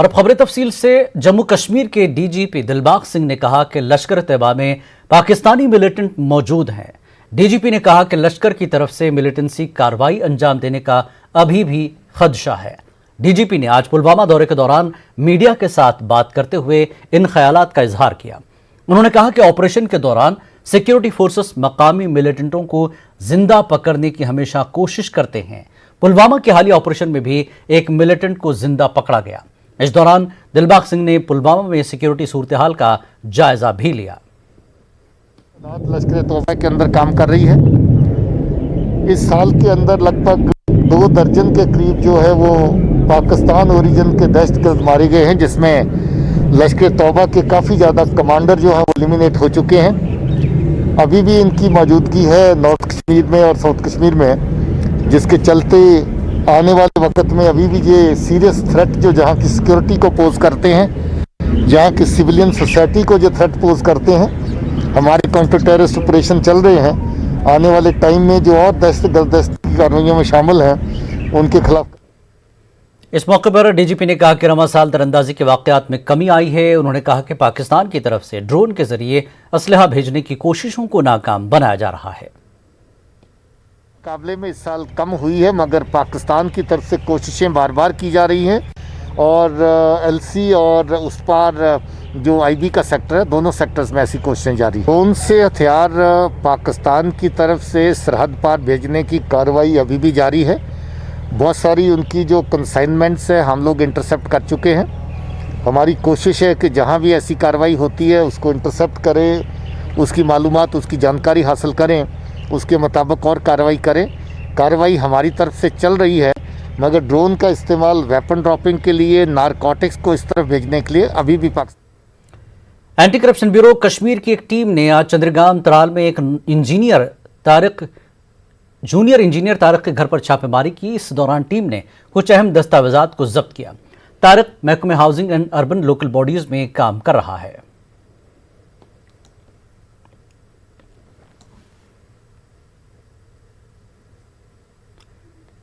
और अब खबरें तफसील से। जम्मू कश्मीर के डीजीपी दिलबाग सिंह ने कहा कि लश्कर तैयबा में पाकिस्तानी मिलिटेंट मौजूद हैं। डीजीपी ने कहा कि लश्कर की तरफ से मिलिटेंसी कार्रवाई अंजाम देने का अभी भी खदशा है। डीजीपी ने आज पुलवामा दौरे के दौरान मीडिया के साथ बात करते हुए इन ख्यालात का इजहार किया। उन्होंने कहा कि ऑपरेशन के दौरान सिक्योरिटी फोर्सेस मकामी मिलिटेंटों को जिंदा पकड़ने की हमेशा कोशिश करते हैं। पुलवामा के हालिया ऑपरेशन में भी एक मिलिटेंट को जिंदा पकड़ा गया। इस दौरान दिलबाग सिंह ने पुलवामा में सिक्योरिटी सूरत हाल का जायजा भी लिया। लश्कर तोयबा के अंदर काम कर रही है। इस साल के अंदर लगभग 2 दर्जन के करीब जो है वो पाकिस्तान ओरिजिन के दहशतगर्द मारे गए हैं, जिसमें लश्कर तोयबा के काफ़ी ज़्यादा कमांडर जो हैं वो एलिमिनेट हो चुके हैं। अभी भी इनकी मौजूदगी है नॉर्थ कश्मीर में और साउथ कश्मीर में, जिसके चलते आने वाले वक्त में अभी भी ये सीरियस थ्रेट जो जहाँ की सिक्योरिटी को पोज करते हैं, जहाँ की सिविलियन सोसाइटी को जो थ्रेट पोज करते हैं, हमारे काउंटर टेररिस्ट ऑपरेशन चल रहे हैं। आने वाले टाइम में जो और दहशतगर्द की कार्रवाइयों में शामिल हैं उनके खिलाफ। इस मौके पर डीजीपी ने कहा कि रमा साल दरअंदाजी के वाकयात में कमी आई है। उन्होंने कहा कि पाकिस्तान की तरफ से ड्रोन के जरिए असलहा भेजने की कोशिशों को नाकाम बनाया जा रहा है। मुकाबले में इस साल कम हुई है, मगर पाकिस्तान की तरफ से कोशिशें बार बार की जा रही हैं और एलसी और उस पार जो आईबी का सेक्टर है, दोनों सेक्टर्स में ऐसी कोशिशें जारी हैं। ड्रोन से हथियार पाकिस्तान की तरफ से सरहद पार भेजने की कार्रवाई अभी भी जारी है। बहुत सारी उनकी जो कंसाइनमेंट्स है हम लोग इंटरसेप्ट कर चुके हैं। हमारी कोशिश है कि जहाँ भी ऐसी कार्रवाई होती है उसको इंटरसेप्ट करें, उसकी मालूमात, उसकी जानकारी हासिल करें, उसके मुताबिक और कार्रवाई करें। कार्रवाई हमारी तरफ से चल रही है, मगर ड्रोन का इस्तेमाल वेपन ड्रॉपिंग के लिए, नारकोटिक्स को इस तरफ भेजने के लिए अभी भी Pakistan. Anti corruption bureau Kashmir की एक टीम ने आज चंद्रगाम तराल में एक जूनियर इंजीनियर तारिक के घर पर छापेमारी की। इस दौरान टीम ने कुछ अहम दस्तावेजात को जब्त किया। तारिक महकमे housing and urban local bodies में काम कर रहा है।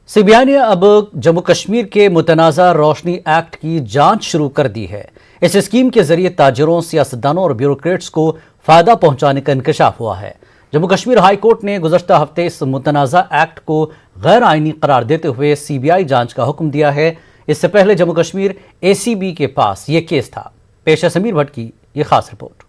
सीबीआई ने अब जम्मू कश्मीर के मुतनाज़ा रोशनी एक्ट की जांच शुरू कर दी है। इस स्कीम के जरिए ताजिरों, सियासतदानों और ब्यूरोक्रेट्स को फायदा पहुंचाने का इंकशाफ हुआ है। जम्मू कश्मीर हाई कोर्ट ने गुज़श्ता हफ्ते इस मुतनाज़ा एक्ट को गैर आइनी करार देते हुए सीबीआई जांच का हुक्म दिया है। इससे पहले जम्मू कश्मीर एसीबी के पास यह केस था। पेश है समीर भट्ट की यह खास रिपोर्ट।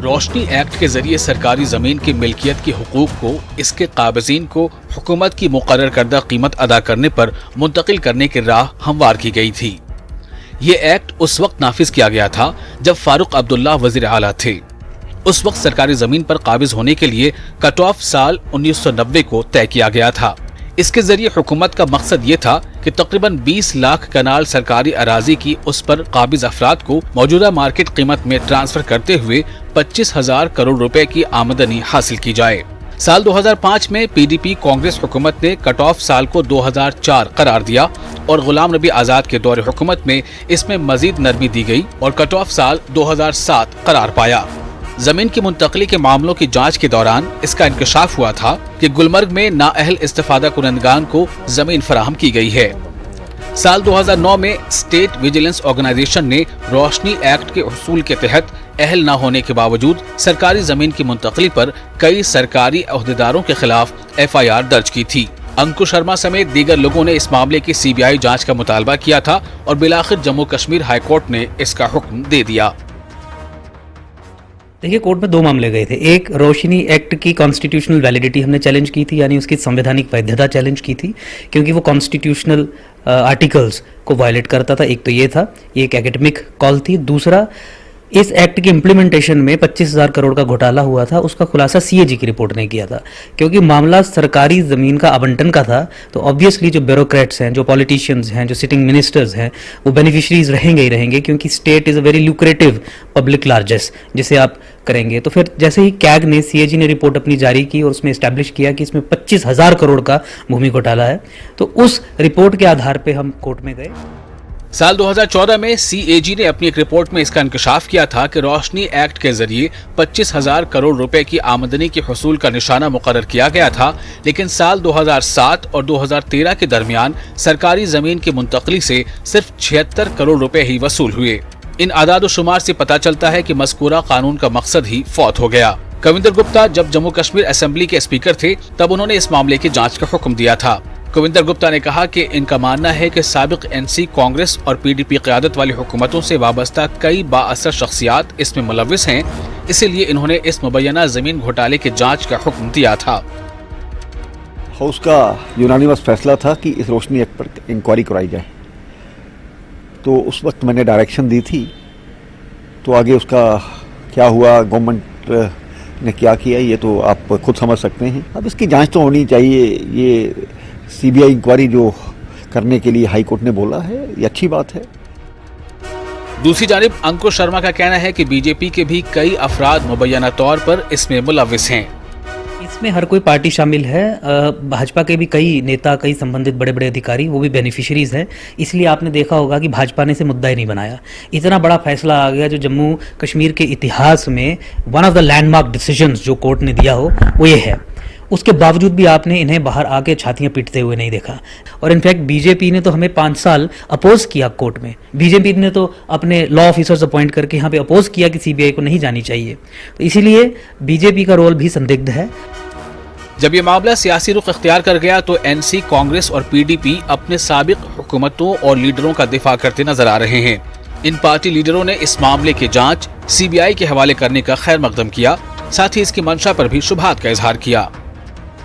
रोशनी एक्ट के जरिए सरकारी जमीन की मिल्कियत के हुकूक को इसके काबिज़ीन को हुकूमत की मुकर्रर करदा कीमत अदा करने पर मुंतकिल करने की राह हमवार की गई थी। ये एक्ट उस वक्त नाफिज किया गया था जब फारूक अब्दुल्ला वजीर आला थे। उस वक्त सरकारी जमीन पर काबिज होने के लिए कट ऑफ साल 1990 को तय किया गया था। इसके जरिए हुकूमत का मकसद ये था कि तकरीबन 20 लाख कनाल सरकारी अराजी की उस पर काबिज अफराद को मौजूदा मार्केट कीमत में ट्रांसफर करते हुए 25,000 करोड़ रुपए की आमदनी हासिल की जाए। साल 2005 में पीडीपी कांग्रेस हुकूमत ने कट ऑफ साल को 2004 करार दिया और गुलाम नबी आजाद के दौरे हुकूमत में इसमें मजीद नरमी दी गई और कट ऑफ साल 2007 करार पाया। जमीन की मुंतकली के मामलों की जांच के दौरान इसका इंकशाफ हुआ था कि गुलमर्ग में नाअहल इस्तेफादा कुनंदगान को जमीन फराहम की गई है। साल 2009 में स्टेट विजिलेंस ऑर्गेनाइजेशन ने रोशनी एक्ट के उसूल के तहत अहल न होने के बावजूद सरकारी जमीन की मुंतकली पर कई सरकारी अहदेदारों के खिलाफ FIR दर्ज की थी। अंकुश शर्मा समेत दीगर लोगों ने इस मामले की सीबीआई जांच का मुतालबा किया था और बिलाखिर जम्मू कश्मीर हाई कोर्ट ने इसका हुक्म दे दिया। देखिए, कोर्ट में 2 मामले गए थे। एक, रोशनी एक्ट की कॉन्स्टिट्यूशनल वैलिडिटी हमने चैलेंज की थी, यानी उसकी संवैधानिक वैधता चैलेंज की थी, क्योंकि वो कॉन्स्टिट्यूशनल आर्टिकल्स को वायलेट करता था। एक तो ये था, ये एक एकेडमिक कॉल थी। दूसरा, इस एक्ट की इम्प्लीमेंटेशन में 25,000 करोड़ का घोटाला हुआ था, उसका खुलासा सीएजी की रिपोर्ट ने किया था। क्योंकि मामला सरकारी ज़मीन का आवंटन का था, तो ऑब्वियसली जो ब्यूरोक्रेट्स हैं, जो पॉलिटिशियंस हैं, जो सिटिंग मिनिस्टर्स हैं, वो बेनिफिशरीज रहेंगे ही रहेंगे, क्योंकि state is a very lucrative public largest जिसे आप करेंगे। तो फिर जैसे ही कैग ने, सीएजी ने रिपोर्ट अपनी जारी की और उसमें इस्टेब्लिश किया कि इसमें 25,000 करोड़ का भूमि घोटाला है, तो उस रिपोर्ट के आधार पर हम कोर्ट में गए। साल 2014 में सीएजी ने अपनी एक रिपोर्ट में इसका इंकशाफ किया था कि रोशनी एक्ट के जरिए 25,000 करोड़ रुपए की आमदनी के हुसूल का निशाना मुकर्रर किया गया था, लेकिन साल 2007 और 2013 के दरमियान सरकारी जमीन की मुंतकली से सिर्फ 76 करोड़ रुपए ही वसूल हुए। इन आदाद शुमार से पता चलता है कि मज़कूरा कानून का मकसद ही फौत हो गया। कविंदर गुप्ता जब जम्मू कश्मीर असेंबली के स्पीकर थे तब उन्होंने इस मामले की जांच का हुक्म दिया था। कविंदर गुप्ता ने कहा कि इनका मानना है कि साबिक एनसी, कांग्रेस और पीडीपी क़यादत वाली हुकूमतों से वाबस्ता कई बाअसर शख्सियात इसमें मुलव्विस हैं, इसीलिए इन्होंने इस मुबैना जमीन घोटाले की जांच का हुक्म दिया था। हाउस का यूनानिमस फैसला था कि इस रोशनी एक्ट पर इंक्वायरी कराई जाए, तो उस वक्त मैंने डायरेक्शन दी थी। तो आगे उसका क्या हुआ, गवर्नमेंट ने क्या किया, ये तो आप खुद समझ सकते हैं। अब इसकी जांच तो होनी चाहिए। ये सीबीआई इंक्वायरी जो करने के लिए हाई कोर्ट ने बोला है, ये अच्छी बात है। दूसरी जानिब अंकुश शर्मा का कहना है कि बीजेपी के भी कई अफराद मुबैना तौर पर इसमें मुलव्विस हैं। इसमें हर कोई पार्टी शामिल है। भाजपा के भी कई नेता, कई संबंधित बड़े बड़े अधिकारी वो भी बेनिफिशरीज हैं। इसलिए आपने देखा होगा कि भाजपा ने इसे मुद्दा ही नहीं बनाया। इतना बड़ा फैसला आ गया जो जम्मू कश्मीर के इतिहास में one of the landmark decisions जो कोर्ट ने दिया हो वो ये है। उसके बावजूद भी आपने इन्हें बाहर आके छातियां पीटते हुए नहीं देखा। और इनफैक्ट बीजेपी ने तो हमें 5 साल अपोज किया कोर्ट में। बीजेपी ने तो अपने लॉ ऑफिसर्स अपॉइंट करके यहाँ पे अपोज किया कि सीबीआई को नहीं जानी चाहिए। तो इसीलिए बीजेपी का रोल भी संदिग्ध है। जब ये मामला सियासी रुख इख्तियार कर गया तो एनसी, कांग्रेस और पीडीपी अपने साबिक हुकूमतों और लीडरों का दिफा करते नजर आ रहे हैं। इन पार्टी लीडरों ने इस मामले की जांच सीबीआई के हवाले करने का खैर मकदम किया, साथ ही इसकी मंशा पर भी शुबहात का इजहार किया।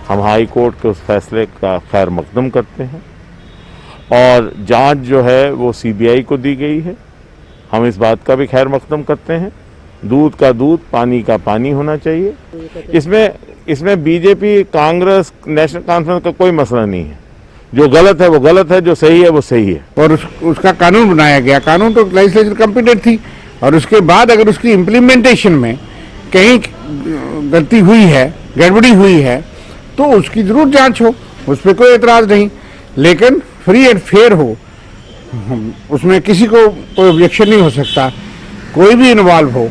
हम हाई कोर्ट के उस फैसले का खैर मकदम करते हैं और जांच जो है वो सीबीआई को दी गई है। हम इस बात का भी खैर मकदम करते हैं, दूध का दूध, पानी का पानी होना चाहिए। इसमें बीजेपी, कांग्रेस, नेशनल कॉन्फ्रेंस का कोई मसला नहीं है। जो गलत है वो गलत है, जो सही है वो सही है। और उसका कानून बनाया गया। कानून तो लेजिस्लेचर कॉम्पिटेंट थी, और उसके बाद अगर उसकी इम्प्लीमेंटेशन में कहीं गलती हुई है, गड़बड़ी हुई है, तो उसकी जरूर जांच हो, उस पर कोई एतराज नहीं, लेकिन फ्री एंड फेयर हो। उसमें किसी को कोई ऑब्जेक्शन नहीं हो सकता, कोई भी इन्वॉल्व हो।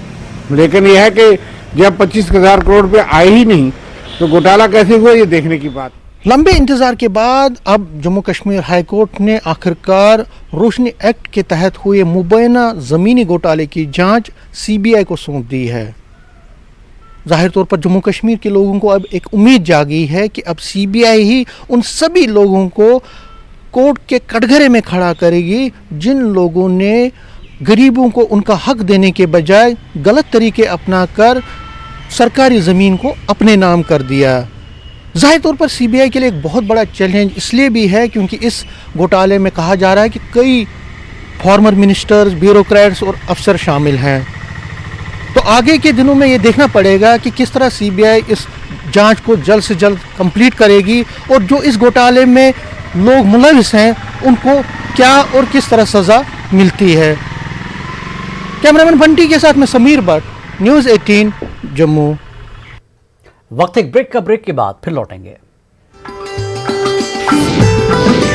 लेकिन यह है कि जब 25,000 करोड़ रुपये आए ही नहीं तो घोटाला कैसे हुआ, ये देखने की बात। लंबे इंतजार के बाद अब जम्मू कश्मीर हाई कोर्ट ने आखिरकार रोशनी एक्ट के तहत हुए मुबैना ज़मीनी घोटाले की जांच सीबीआई को सौंप दी है। जाहिर तौर पर जम्मू कश्मीर के लोगों को अब एक उम्मीद जागी है कि अब सीबीआई ही उन सभी लोगों को कोर्ट के कटघरे में खड़ा करेगी जिन लोगों ने गरीबों को उनका हक देने के बजाय गलत तरीके अपनाकर सरकारी ज़मीन को अपने नाम कर दिया। जाहिर तौर पर सीबीआई के लिए एक बहुत बड़ा चैलेंज इसलिए भी है क्योंकि इस घोटाले में कहा जा रहा है कि कई फॉर्मर मिनिस्टर्स, ब्यूरोक्रेट्स और अफसर शामिल हैं। तो आगे के दिनों में ये देखना पड़ेगा कि किस तरह सीबीआई इस जांच को जल्द से जल्द कंप्लीट करेगी और जो इस घोटाले में लोग मुलविस हैं उनको क्या और किस तरह सज़ा मिलती है। कैमरामैन बंटी के साथ में समीर भट्ट, न्यूज़ 18 जम्मू। वक्त एक ब्रेक के बाद फिर लौटेंगे।